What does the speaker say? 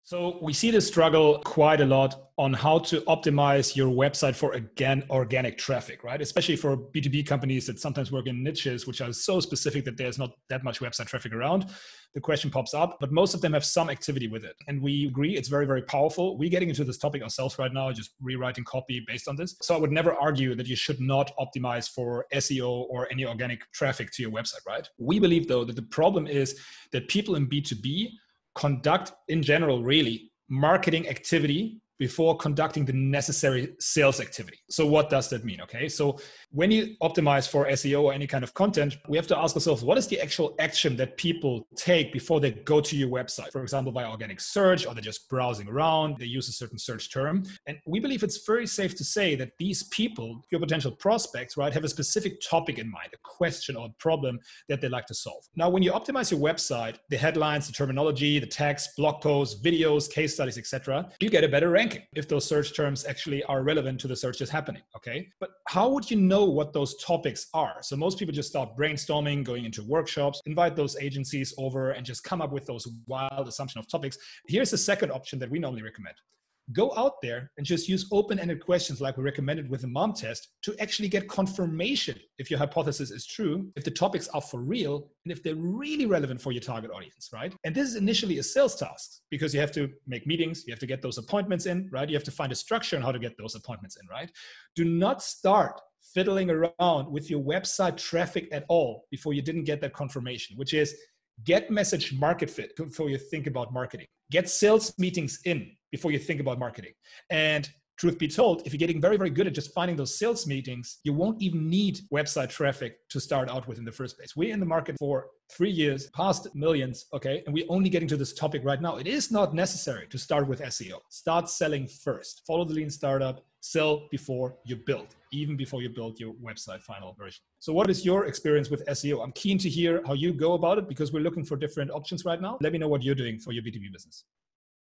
So we see this struggle quite a lot on how to optimize your website for, again, organic traffic, right? Especially for B2B companies that sometimes work in niches, which are so specific that there's not that much website traffic around. The question pops up, but most of them have some activity with it. And we agree it's very, very powerful. We're getting into this topic ourselves right now, just rewriting copy based on this. So I would never argue that you should not optimize for SEO or any organic traffic to your website, right? We believe, though, that the problem is that people in B2B conduct, in general, really marketing activity before conducting the necessary sales activity. So what does that mean? Okay, so when you optimize for SEO or any kind of content, we have to ask ourselves, what is the actual action that people take before they go to your website? For example, by organic search, or they're just browsing around, they use a certain search term. And we believe it's very safe to say that these people, your potential prospects, right, have a specific topic in mind, a question or a problem that they like to solve. Now, when you optimize your website, the headlines, the terminology, the text, blog posts, videos, case studies, etc., you get a better ranking if those search terms actually are relevant to the search that's happening, okay? But how would you know what those topics are? So most people just start brainstorming, going into workshops, invite those agencies over and just come up with those wild assumption of topics. Here's the second option that we normally recommend. Go out there and just use open-ended questions like we recommended with the MOM test to actually get confirmation if your hypothesis is true, if the topics are for real, and if they're really relevant for your target audience, right? And this is initially a sales task because you have to make meetings, you have to get those appointments in, right? You have to find a structure on how to get those appointments in, right? Do not start fiddling around with your website traffic at all before you didn't get that confirmation, which is get message market fit before you think about marketing. Get sales meetings in before you think about marketing. And truth be told, if you're getting very, very good at just finding those sales meetings, you won't even need website traffic to start out with in the first place. We're in the market for 3 years, past millions, okay? And we're only getting to this topic right now. It is not necessary to start with SEO. Start selling first. Follow the lean startup. Sell before you build, even before you build your website final version. So what is your experience with SEO? I'm keen to hear how you go about it because we're looking for different options right now. Let me know what you're doing for your B2B business.